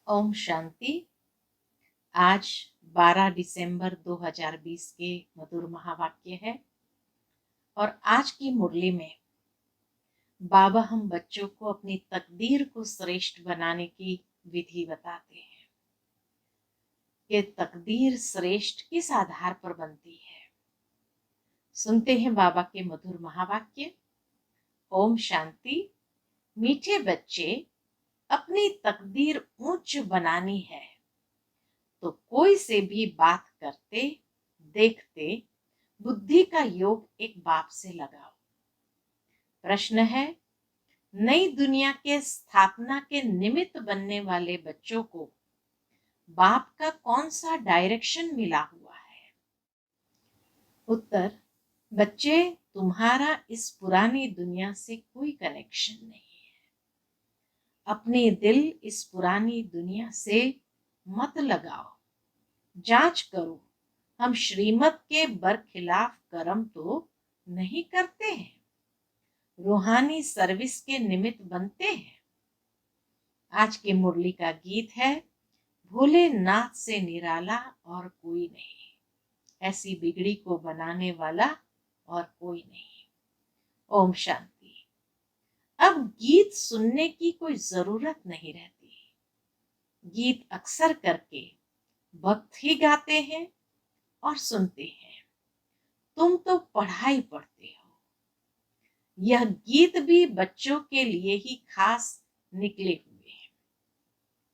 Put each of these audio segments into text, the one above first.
ओम शांति। आज 12 दिसंबर 2020 के मधुर महावाक्य है और आज की मुरली में बाबा हम बच्चों को अपनी तकदीर को श्रेष्ठ बनाने की विधि बताते हैं। ये तकदीर श्रेष्ठ किस आधार पर बनती है? सुनते हैं बाबा के मधुर महावाक्य। ओम शांति। मीठे बच्चे, अपनी तकदीर ऊंच बनानी है तो कोई से भी बात करते देखते बुद्धि का योग एक बाप से लगाओ। प्रश्न है, नई दुनिया के स्थापना के निमित्त बनने वाले बच्चों को बाप का कौन सा डायरेक्शन मिला हुआ है? उत्तर, बच्चे, तुम्हारा इस पुरानी दुनिया से कोई कनेक्शन नहीं है। अपने दिल इस पुरानी दुनिया से मत लगाओ। जांच करो, हम श्रीमत के बरखिलाफ कर्म तो नहीं करते हैं, रूहानी सर्विस के निमित्त बनते हैं। आज की मुरली का गीत है, भोलेनाथ से निराला और कोई नहीं, ऐसी बिगड़ी को बनाने वाला और कोई नहीं। ओम शांति। अब गीत सुनने की कोई जरूरत नहीं रहती। गीत अक्सर करके भक्त ही गाते हैं और सुनते हैं। तुम तो पढ़ाई पढ़ते हो। यह गीत भी बच्चों के लिए ही खास निकले हुए हैं।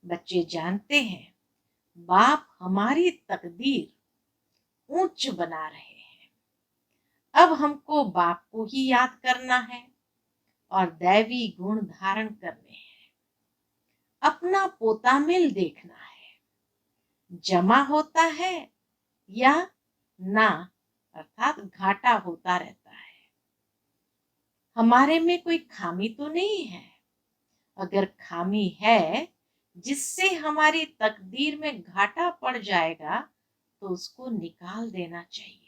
बच्चे जानते हैं बाप हमारी तकदीर ऊंच बना रहे हैं। अब हमको बाप को ही याद करना है और दैवी गुण धारण करने हैं। अपना पोतामिल देखना है, जमा होता है या ना, अर्थात घाटा होता रहता है। हमारे में कोई खामी तो नहीं है। अगर खामी है जिससे हमारी तकदीर में घाटा पड़ जाएगा तो उसको निकाल देना चाहिए।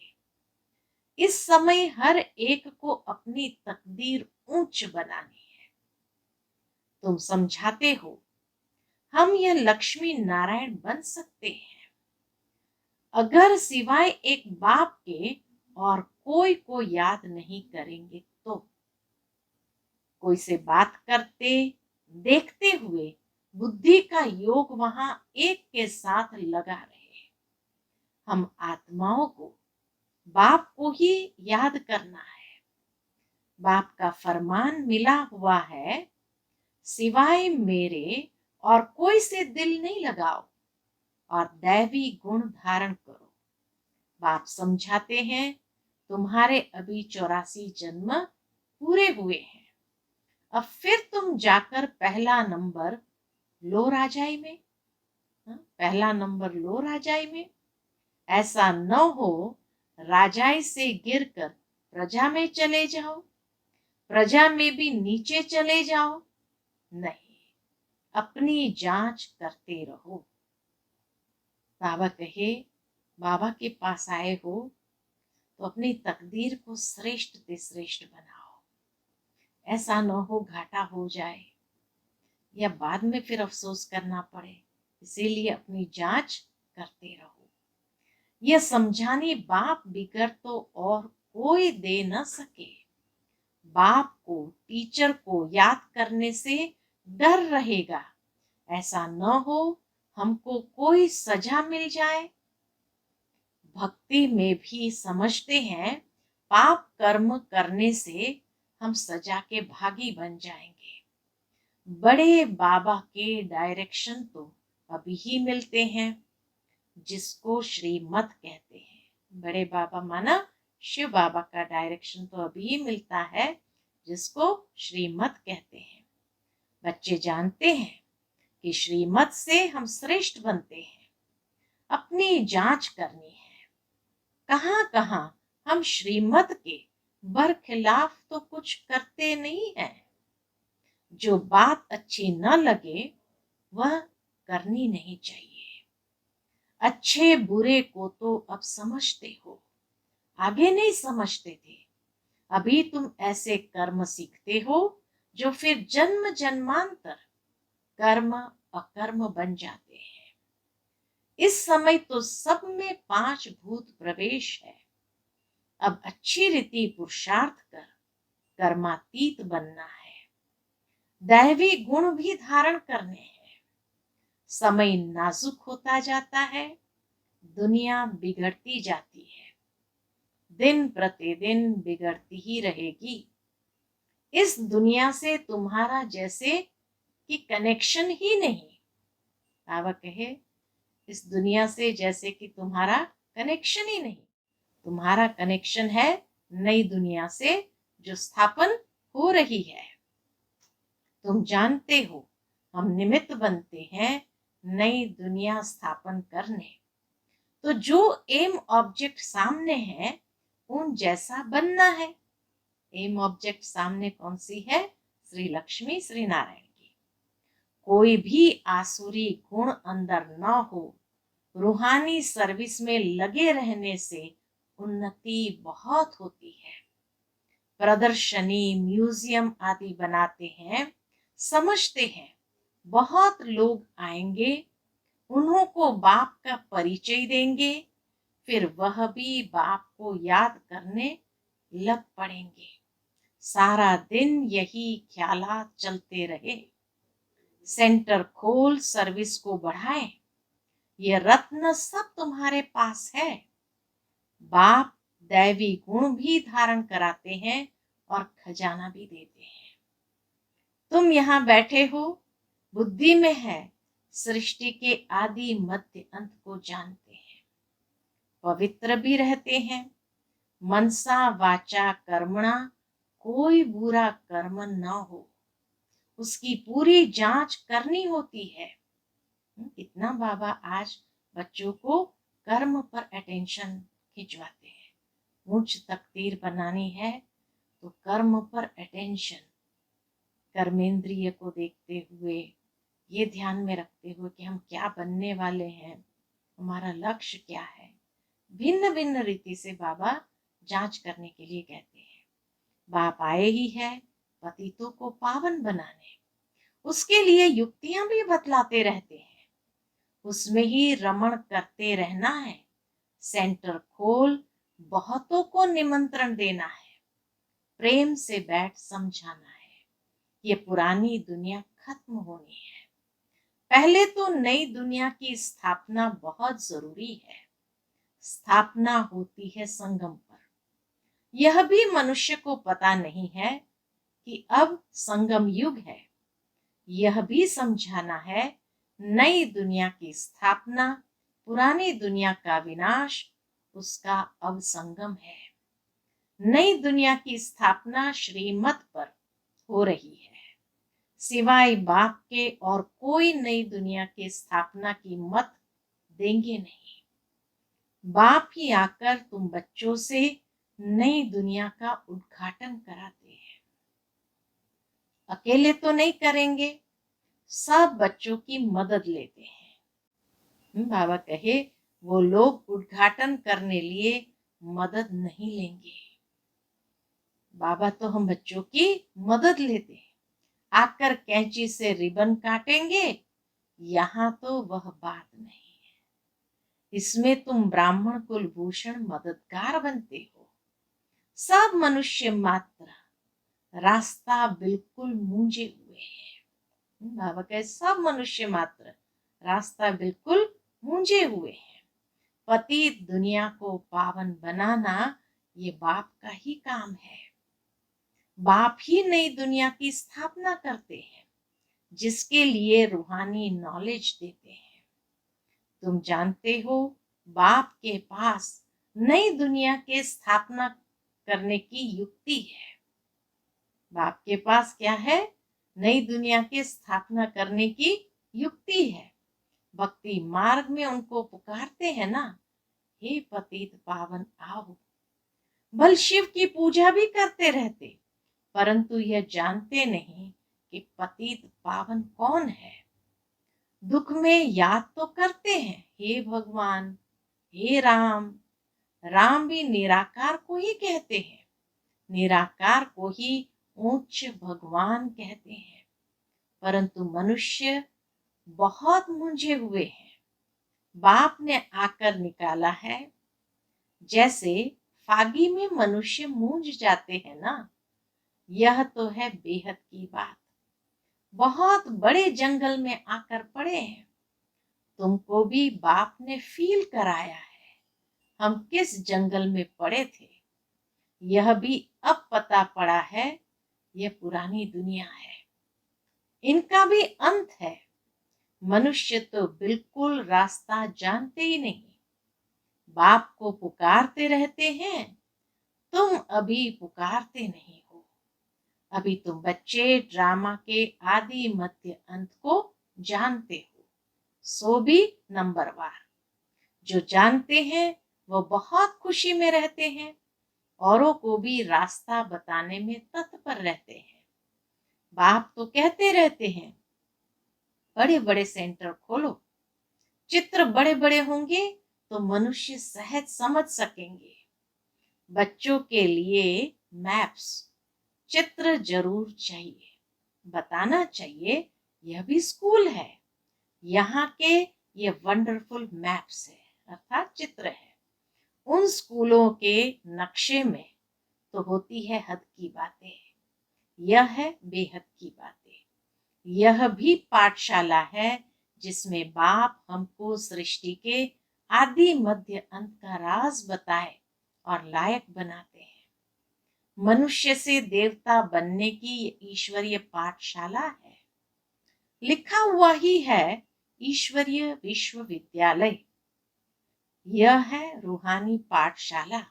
इस समय हर एक को अपनी तकदीर ऊंच बनानी है। तुम समझाते हो हम यह लक्ष्मी नारायण बन सकते हैं अगर सिवाय एक बाप के और कोई को याद नहीं करेंगे तो। कोई से बात करते देखते हुए बुद्धि का योग वहां एक के साथ लगा रहे। हम आत्माओं को बाप को ही याद करना है। बाप का फरमान मिला हुआ है, सिवाय मेरे और कोई से दिल नहीं लगाओ और दैवी गुण धारण करो। बाप समझाते हैं, तुम्हारे अभी 84 जन्म पूरे हुए हैं। अब फिर तुम जाकर पहला नंबर लो राजाई में। पहला नंबर लो राजाई में। ऐसा न हो राजाई से गिरकर प्रजा में चले जाओ, प्रजा में भी नीचे चले जाओ। नहीं, अपनी जांच करते रहो। बाबा कहे, बाबा के पास आए हो तो अपनी तकदीर को श्रेष्ठ से श्रेष्ठ बनाओ। ऐसा न हो घाटा हो जाए या बाद में फिर अफसोस करना पड़े। इसीलिए अपनी जांच करते रहो। यह समझाने बाप बिगर तो और कोई दे न सके। बाप को, टीचर को याद करने से डर रहेगा। ऐसा न हो हमको कोई सजा मिल जाए। भक्ति में भी समझते हैं पाप कर्म करने से हम सजा के भागी बन जाएंगे। बड़े बाबा के डायरेक्शन तो अभी ही मिलते हैं, जिसको श्रीमत कहते हैं। बड़े बाबा माना शिव बाबा का डायरेक्शन तो अभी ही मिलता है, जिसको श्रीमत कहते हैं। बच्चे जानते हैं कि श्रीमत से हम श्रेष्ठ बनते हैं। अपनी जांच करनी है, कहां कहां हम श्रीमत के बरखिलाफ तो कुछ करते नहीं हैं। जो बात अच्छी न लगे वह करनी नहीं चाहिए। अच्छे बुरे को तो अब समझते हो, आगे नहीं समझते थे। अभी तुम ऐसे कर्म सीखते हो जो फिर जन्म जन्मांतर कर्म अकर्म बन जाते हैं। इस समय तो सब में 5 भूत प्रवेश है। अब अच्छी रीति पुरुषार्थ कर कर्मातीत बनना है। दैवी गुण भी धारण करने हैं। समय नाजुक होता जाता है, दुनिया बिगड़ती जाती है, दिन प्रतिदिन बिगड़ती ही रहेगी। इस दुनिया से तुम्हारा जैसे कि कनेक्शन ही नहीं। बाबा कहे इस दुनिया से जैसे कि तुम्हारा कनेक्शन ही नहीं। तुम्हारा कनेक्शन है नई दुनिया से जो स्थापन हो रही है। तुम जानते हो हम निमित्त बनते हैं नई दुनिया स्थापन करने। तो जो एम ऑब्जेक्ट सामने है उन जैसा बनना है। एम ऑब्जेक्ट सामने कौन सी है? श्री लक्ष्मी श्री नारायण की। कोई भी आसुरी गुण अंदर न हो। रूहानी सर्विस में लगे रहने से उन्नति बहुत होती है। प्रदर्शनी म्यूजियम आदि बनाते हैं, समझते हैं बहुत लोग आएंगे, उन्हों को बाप का परिचय देंगे, फिर वह भी बाप को याद करने लग पड़ेंगे। सारा दिन यही ख्यालात चलते रहे। सेंटर खोल सर्विस को बढ़ाएं। ये रत्न सब तुम्हारे पास है। बाप दैवी गुण भी धारण कराते हैं और खजाना भी देते हैं। तुम यहाँ बैठे हो, बुद्धि में है, सृष्टि के आदि मध्य अंत को जानते हैं, पवित्र भी रहते हैं। मनसा वाचा कर्मणा कोई बुरा कर्म न हो, उसकी पूरी जांच करनी होती है। इतना बाबा आज बच्चों को कर्म पर अटेंशन खिंचवाते हैं। उच्च तकदीर बनानी है तो कर्म पर अटेंशन, कर्मेंद्रिय को देखते हुए, ये ध्यान में रखते हुए कि हम क्या बनने वाले हैं, हमारा लक्ष्य क्या है। भिन्न भिन्न रीति से बाबा जांच करने के लिए कहते हैं। बाप आए ही है पतितों को पावन बनाने, उसके लिए युक्तियां भी बतलाते रहते हैं। उसमें ही रमण करते रहना है। सेंटर खोल बहुतों को निमंत्रण देना है, प्रेम से बैठ समझाना है। ये पुरानी दुनिया खत्म होनी है। पहले तो नई दुनिया की स्थापना बहुत जरूरी है। स्थापना होती है संगम पर। यह भी मनुष्य को पता नहीं है कि अब संगम युग है। यह भी समझाना है नई दुनिया की स्थापना, पुरानी दुनिया का विनाश, उसका अब संगम है। नई दुनिया की स्थापना श्रीमत पर हो रही है। सिवाय बाप के और कोई नई दुनिया की स्थापना की मत देंगे नहीं। बाप ही आकर तुम बच्चों से नई दुनिया का उद्घाटन कराते हैं। अकेले तो नहीं करेंगे, सब बच्चों की मदद लेते हैं। बाबा कहे वो लोग उद्घाटन करने लिए मदद नहीं लेंगे। बाबा तो हम बच्चों की मदद लेते हैं। आकर कैंची से रिबन काटेंगे, यहाँ तो वह बात नहीं है। इसमें तुम ब्राह्मण कुलभूषण मददगार बनते हो। सब मनुष्य मात्र रास्ता बिल्कुल मूंजे हुए हैं। बाबा कहे सब मनुष्य मात्र रास्ता बिल्कुल मूंजे हुए हैं। पतित दुनिया को पावन बनाना ये बाप का ही काम है। बाप ही नई दुनिया की स्थापना करते हैं, जिसके लिए रूहानी नॉलेज देते हैं। तुम जानते हो बाप के पास नई दुनिया के स्थापना करने की युक्ति है। बाप के पास क्या है? नई दुनिया की स्थापना करने की युक्ति है। भक्ति मार्ग में उनको पुकारते हैं ना, हे पतित पावन आओ। बल शिव की पूजा भी करते रहते, परंतु यह जानते नहीं कि पतित पावन कौन है। दुख में याद तो करते हैं, हे भगवान, हे राम। राम भी निराकार को ही कहते हैं, निराकार को ही उच्च भगवान कहते हैं। परंतु मनुष्य बहुत मूंझे हुए हैं। बाप ने आकर निकाला है। जैसे फागी में मनुष्य मूंझ जाते हैं ना, यह तो है बेहद की बात। बहुत बड़े जंगल में आकर पड़े हैं। तुमको भी बाप ने फील कराया है हम किस जंगल में पड़े थे। यह भी अब पता पड़ा है, यह पुरानी दुनिया है, इनका भी अंत है। मनुष्य तो बिल्कुल रास्ता जानते ही नहीं। बाप को पुकारते रहते हैं, तुम अभी पुकारते नहीं हो। अभी तुम बच्चे ड्रामा के आदि मध्य अंत को जानते हो, सो भी नंबरवार। जो जानते हैं वो बहुत खुशी में रहते हैं, औरों को भी रास्ता बताने में तत्पर रहते हैं। बाप तो कहते रहते हैं, बड़े बड़े सेंटर खोलो, चित्र बड़े बड़े होंगे तो मनुष्य सहज समझ सकेंगे। बच्चों के लिए मैप्स, चित्र जरूर चाहिए, बताना चाहिए यह भी स्कूल है, यहाँ के ये वंडरफुल मैप्स है, अर्थात चित्र है। उन स्कूलों के नक्शे में तो होती है हद की बातें, यह है बेहद की बातें। यह भी पाठशाला है जिसमें बाप हमको सृष्टि के आदि मध्य अंत का राज बताए और लायक बनाते हैं। मनुष्य से देवता बनने की ये ईश्वरीय पाठशाला है। लिखा हुआ ही है ईश्वरीय विश्वविद्यालय। यह है रूहानी पाठशाला।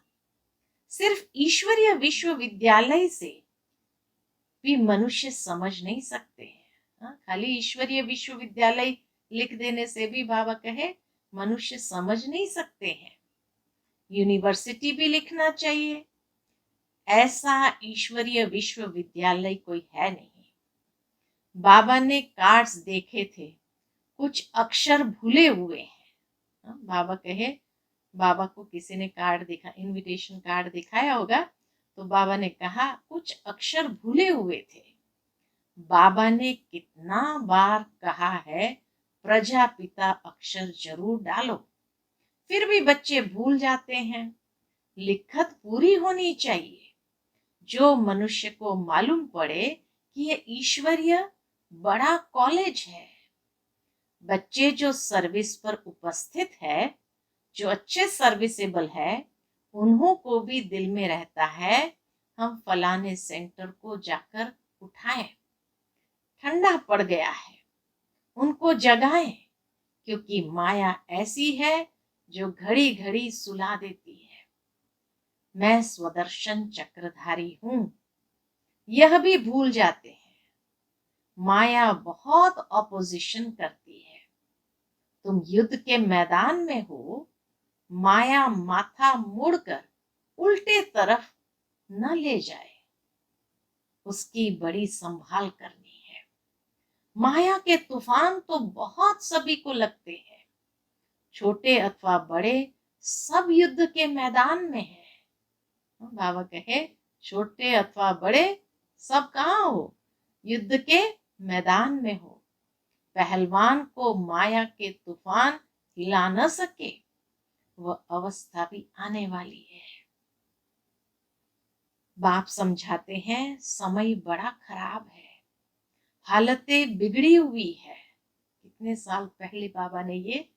सिर्फ ईश्वरीय विश्वविद्यालय से भी मनुष्य समझ नहीं सकते हैं। खाली ईश्वरीय विश्वविद्यालय लिख देने से भी बाबा कहे मनुष्य समझ नहीं सकते हैं। यूनिवर्सिटी भी लिखना चाहिए। ऐसा ईश्वरीय विश्वविद्यालय कोई है नहीं। बाबा ने कार्ड्स देखे थे, कुछ अक्षर भूले हुए हैं। बाबा कहे, बाबा को किसी ने कार्ड दिखा, इनविटेशन कार्ड दिखाया होगा, तो बाबा ने कहा कुछ अक्षर भूले हुए थे। बाबा ने कितना बार कहा है प्रजापिता अक्षर जरूर डालो, फिर भी बच्चे भूल जाते हैं। लिखत पूरी होनी चाहिए, जो मनुष्य को मालूम पड़े कि ये ईश्वरीय बड़ा कॉलेज है। बच्चे जो सर्विस पर उपस्थित है, जो अच्छे सर्विसेबल है, उन्हों को भी दिल में रहता है हम फलाने सेंटर को जाकर उठाएं, ठंडा पड़ गया है, उनको जगाएं, क्योंकि माया ऐसी है जो घड़ी घड़ी सुला देती है। मैं स्वदर्शन चक्रधारी हूं, यह भी भूल जाते हैं। माया बहुत ऑपोजिशन करती है। तुम युद्ध के मैदान में हो, माया माथा मुड़कर उल्टे तरफ न ले जाए, उसकी बड़ी संभाल करनी है। माया के तूफान तो बहुत सभी को लगते हैं, छोटे अथवा बड़े सब युद्ध के मैदान में हैं। बाबा कहे छोटे अथवा बड़े सब कहाँ हो, युद्ध के मैदान में हो। पहलवान को माया के तूफान हिला न सके, वह अवस्था भी आने वाली है। बाप समझाते हैं समय बड़ा खराब है, हालतें बिगड़ी हुई है। कितने साल पहले बाबा ने ये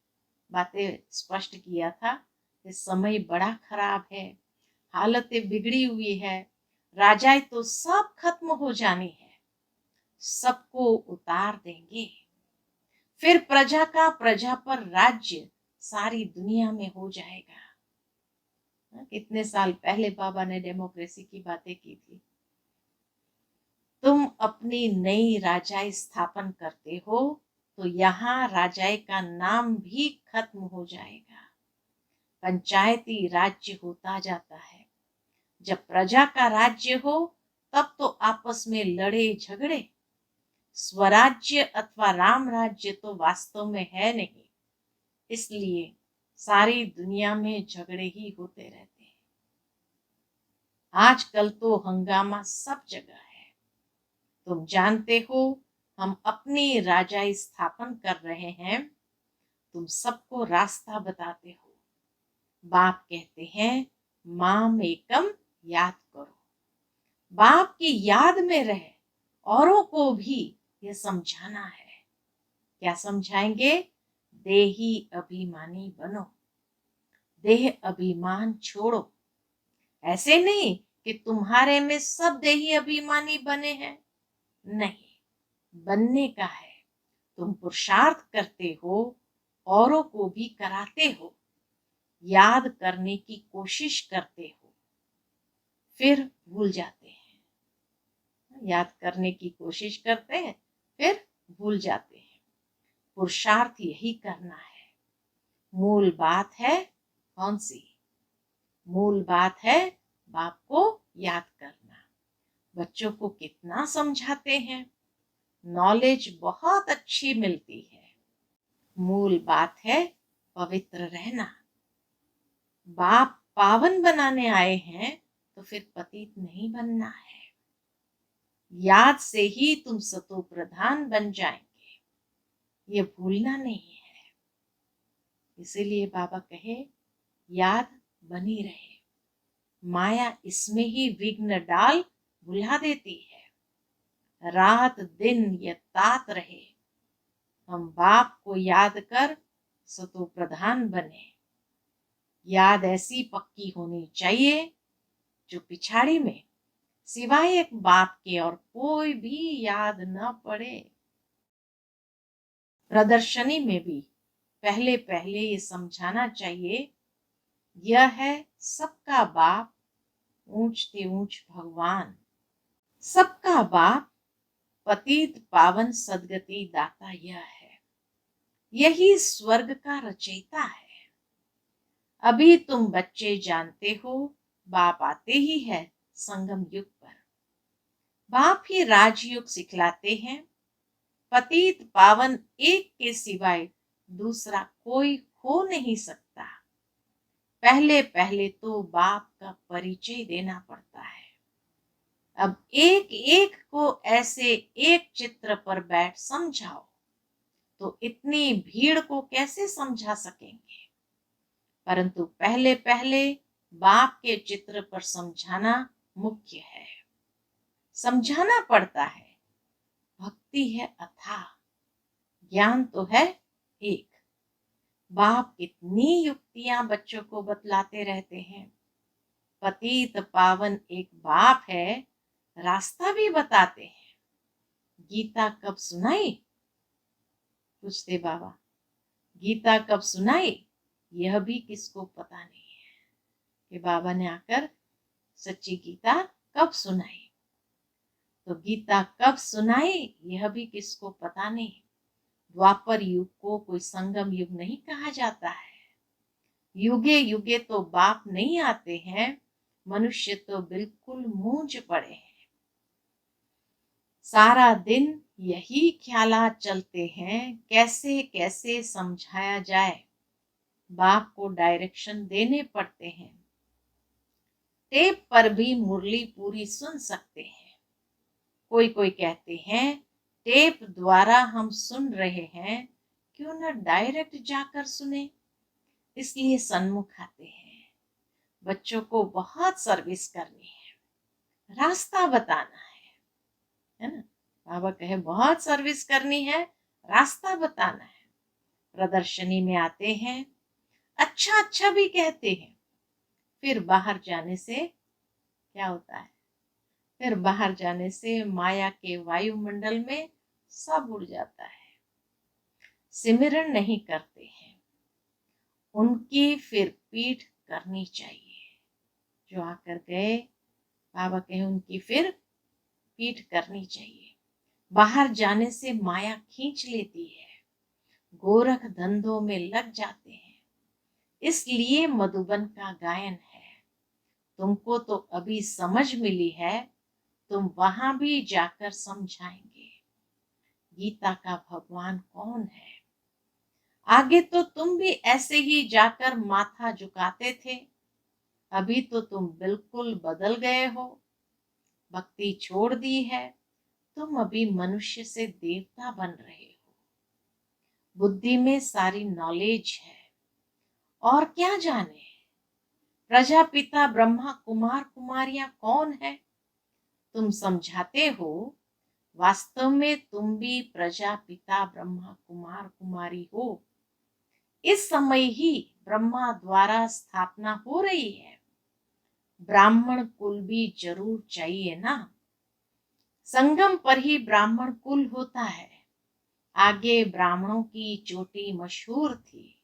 बातें स्पष्ट किया था कि समय बड़ा खराब है, हालतें बिगड़ी हुई है। राजाएं तो सब खत्म हो जानी है, सबको उतार देंगे, फिर प्रजा का प्रजा पर राज्य सारी दुनिया में हो जाएगा। कितने साल पहले बाबा ने डेमोक्रेसी की बातें की थी। तुम अपनी नई राजाई स्थापन करते हो तो यहाँ राजाई का नाम भी खत्म हो जाएगा, पंचायती राज्य होता जाता है। जब प्रजा का राज्य हो तब तो आपस में लड़े झगड़े। स्वराज्य अथवा राम राज्य तो वास्तव में है नहीं, इसलिए सारी दुनिया में झगड़े ही होते रहते हैं। आजकल तो हंगामा सब जगह है। तुम जानते हो हम अपनी राजाई स्थापन कर रहे हैं, तुम सबको रास्ता बताते हो। बाप कहते हैं माम एकम याद करो। बाप की याद में रह औरों को भी ये समझाना है। क्या समझाएंगे? देही अभिमानी बनो, देह अभिमान छोड़ो। ऐसे नहीं कि तुम्हारे में सब देही अभिमानी बने हैं, नहीं, बनने का है। तुम पुरुषार्थ करते हो, औरों को भी कराते हो, याद करने की कोशिश करते हो, फिर भूल जाते हैं। याद करने की कोशिश करते हैं, फिर भूल जाते हैं। पुरुषार्थ यही करना है। मूल बात है कौन सी? मूल बात है बाप को याद करना। बच्चों को कितना समझाते हैं, नॉलेज बहुत अच्छी मिलती है। मूल बात है पवित्र रहना। बाप पावन बनाने आए हैं तो फिर पतित नहीं बनना है। याद से ही तुम सतो प्रधान बन जाएंगे, ये भूलना नहीं है। इसीलिए बाबा कहे याद बनी रहे। माया इसमें ही विघ्न डाल भुला देती है। रात दिन ये तात रहे, हम बाप को याद कर सतो प्रधान बने। याद ऐसी पक्की होनी चाहिए जो पिछाड़ी में सिवाय एक बाप के और कोई भी याद न पड़े। प्रदर्शनी में भी पहले पहले ये समझाना चाहिए, यह है सबका बाप ऊंचते ऊंच भगवान। सबका बाप पतित पावन सदगति दाता यह है, यही स्वर्ग का रचयिता है। अभी तुम बच्चे जानते हो बाप आते ही है संगम युग पर। बाप ही राजयुग सिखलाते हैं। पतित पावन एक के सिवाय दूसरा कोई हो नहीं सकता। पहले पहले तो बाप का परिचय देना पड़ता है। अब एक एक को ऐसे एक चित्र पर बैठ समझाओ तो इतनी भीड़ को कैसे समझा सकेंगे। परंतु पहले पहले बाप के चित्र पर समझाना मुख्य है। समझाना पड़ता है। भक्ति है अथाह, ज्ञान तो है एक। बाप कितनी युक्तियां बच्चों को बतलाते रहते हैं। पतित पावन एक बाप है, रास्ता भी बताते हैं। गीता कब सुनाई? पूछते बाबा, गीता कब सुनाई? यह भी किसको पता नहीं है कि बाबा ने आकर सच्ची गीता कब सुनाई। तो गीता कब सुनाई यह भी किसको पता नहीं। द्वापर युग को कोई संगम युग नहीं कहा जाता है। युगे युगे तो बाप नहीं आते हैं, मनुष्य तो बिल्कुल मूंझ पड़े हैं। सारा दिन यही ख्यालात चलते हैं, कैसे कैसे समझाया जाए। बाप को डायरेक्शन देने पड़ते हैं। टेप पर भी मुरली पूरी सुन सकते हैं। कोई कोई कहते हैं टेप द्वारा हम सुन रहे हैं, क्यों न डायरेक्ट जाकर सुने। इसलिए सन्मुख आते हैं। बच्चों को बहुत सर्विस करनी है, रास्ता बताना है ना। बाबा कहे बहुत सर्विस करनी है, रास्ता बताना है। प्रदर्शनी में आते हैं, अच्छा अच्छा भी कहते हैं, फिर बाहर जाने से क्या होता है? फिर बाहर जाने से माया के वायुमंडल में सब उड़ जाता है। सिमरन नहीं करते हैं, उनकी फिर पीठ करनी चाहिए। जो आकर गए बाबा कहे उनकी फिर पीठ करनी चाहिए। बाहर जाने से माया खींच लेती है, गोरख धंधों में लग जाते हैं। इसलिए मधुबन का गायन है। तुमको तो अभी समझ मिली है, तुम वहां भी जाकर समझाएंगे गीता का भगवान कौन है। आगे तो तुम भी ऐसे ही जाकर माथा झुकाते थे, अभी तो तुम बिल्कुल बदल गए हो, भक्ति छोड़ दी है। तुम अभी मनुष्य से देवता बन रहे हो, बुद्धि में सारी नॉलेज है, और क्या जाने प्रजापिता ब्रह्मा कुमार कुमारियां कौन है। तुम समझाते हो, वास्तव में तुम भी प्रजापिता ब्रह्मा कुमार कुमारी हो। इस समय ही ब्रह्मा द्वारा स्थापना हो रही है, ब्राह्मण कुल भी जरूर चाहिए ना। संगम पर ही ब्राह्मण कुल होता है। आगे ब्राह्मणों की चोटी मशहूर थी।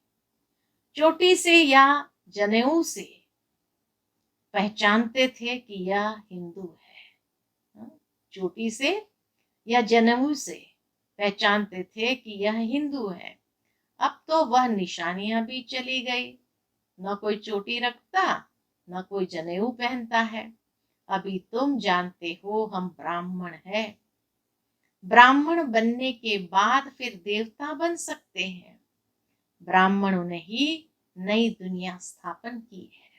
चोटी से या जनेऊ से पहचानते थे कि यह हिंदू है। चोटी से या जनेऊ से पहचानते थे कि यह हिंदू है। अब तो वह निशानियां भी चली गई। न कोई चोटी रखता, न कोई जनेऊ पहनता है। अभी तुम जानते हो हम ब्राह्मण है। ब्राह्मण बनने के बाद फिर देवता बन सकते हैं। ब्राह्मणों ने ही नई दुनिया स्थापन की है।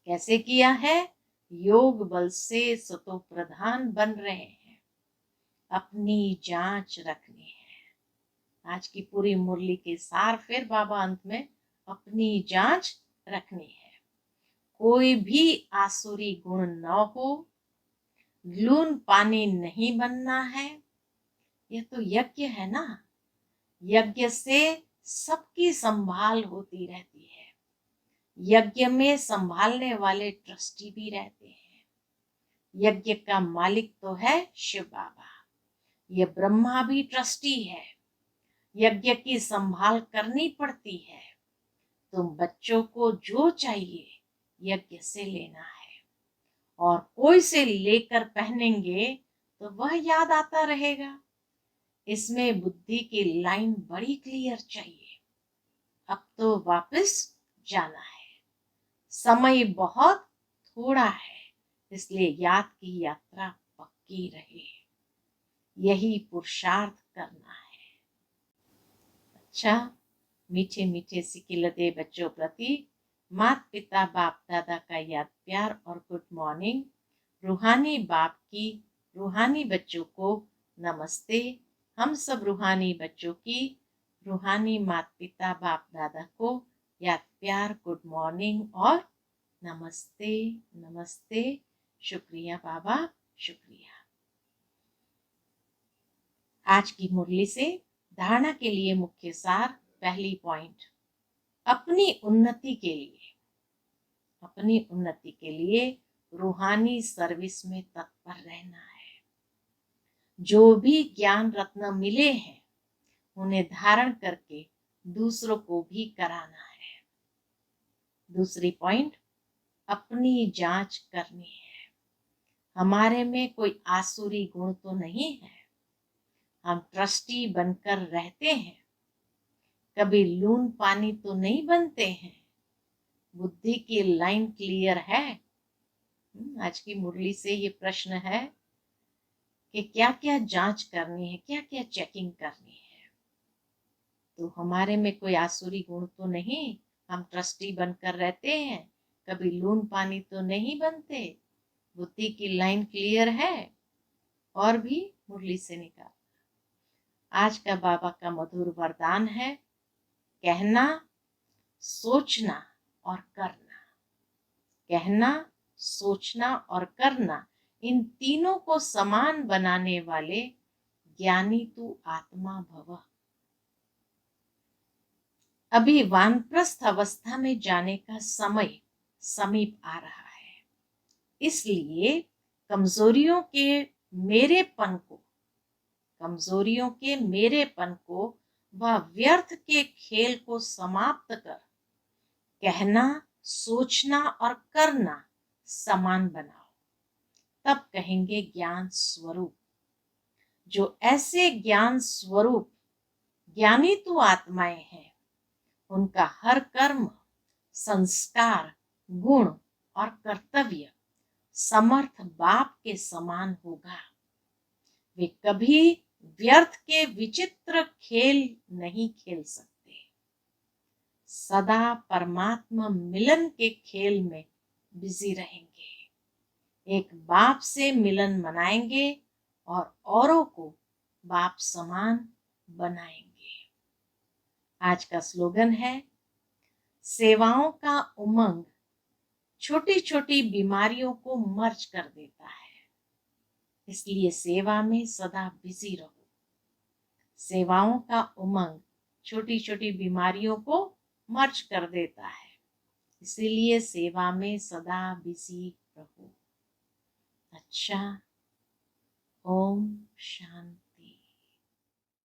कैसे किया है? योग बल से सतो प्रधान बन रहे हैं। अपनी जांच रखनी है। आज की पूरी मुरली के सार फिर बाबा अंत में अपनी जांच रखनी है। कोई भी आसुरी गुण न हो, लून पानी नहीं बनना है। यह तो यज्ञ है ना। यज्ञ से सबकी संभाल होती रहती है। यज्ञ में संभालने वाले ट्रस्टी भी रहते हैं। यज्ञ का मालिक तो है शिव बाबा। ये ब्रह्मा भी ट्रस्टी है। यज्ञ की संभाल करनी पड़ती है। तुम बच्चों को जो चाहिए यज्ञ से लेना है, और कोई से लेकर पहनेंगे तो वह याद आता रहेगा। इसमें बुद्धि की लाइन बड़ी क्लियर चाहिए। अब तो वापस जाना है। समय बहुत थोड़ा है, इसलिए याद की यात्रा पक्की रहे। यही पुरुषार्थ करना है। अच्छा, मीठे मीठे सिकिलदे बच्चों प्रति माता पिता बाप दादा का याद प्यार और गुड मॉर्निंग। रूहानी बाप की रूहानी बच्चों को नमस्ते। हम सब रूहानी बच्चों की रूहानी माता पिता बाप दादा को याद प्यार गुड मॉर्निंग और नमस्ते नमस्ते। शुक्रिया बाबा, शुक्रिया। आज की मुरली से धारणा के लिए मुख्य सार। पहली पॉइंट, अपनी उन्नति के लिए रूहानी सर्विस में तत्पर रहना है। जो भी ज्ञान रत्न मिले हैं उन्हें धारण करके दूसरों को भी कराना है। दूसरी पॉइंट, अपनी जांच करनी है। हमारे में कोई आसुरी गुण तो नहीं है। हम ट्रस्टी बनकर रहते हैं, कभी लून पानी तो नहीं बनते हैं। बुद्धि की लाइन क्लियर है। आज की मुरली से ये प्रश्न है कि क्या क्या जांच करनी है, क्या क्या चेकिंग करनी है। तो हमारे में कोई आसुरी गुण तो नहीं। हम ट्रस्टी बनकर रहते हैं, कभी लून पानी तो नहीं बनते। बुद्धि की लाइन क्लियर है। और भी मुरली से निकाल। आज का बाबा का मधुर वरदान है, कहना, सोचना और करना। कहना, सोचना और करना, इन तीनों को समान बनाने वाले ज्ञानी तू आत्मा भव। अभी वानप्रस्थ अवस्था में जाने का समय समीप आ रहा है। इसलिए कमजोरियों के मेरेपन को व व्यर्थ के खेल को समाप्त कर कहना, सोचना और करना समान बनाओ। तब कहेंगे ज्ञान स्वरूप। जो ऐसे ज्ञान स्वरूप ज्ञानी तो आत्माएं हैं, उनका हर कर्म, संस्कार, गुण और कर्तव्य समर्थ बाप के समान होगा। वे कभी व्यर्थ के विचित्र खेल नहीं खेल सकते। सदा परमात्मा मिलन के खेल में बिजी रहेंगे। एक बाप से मिलन मनाएंगे और औरों को बाप समान बनाएंगे। आज का स्लोगन है, सेवाओं का उमंग छोटी छोटी बीमारियों को मर्ज कर देता है, इसलिए सेवा में सदा बिजी रहो। सेवाओं का उमंग छोटी छोटी बीमारियों को मर्ज कर देता है, इसीलिए सेवा में सदा बिजी रहो। अच्छा, ओम शांति।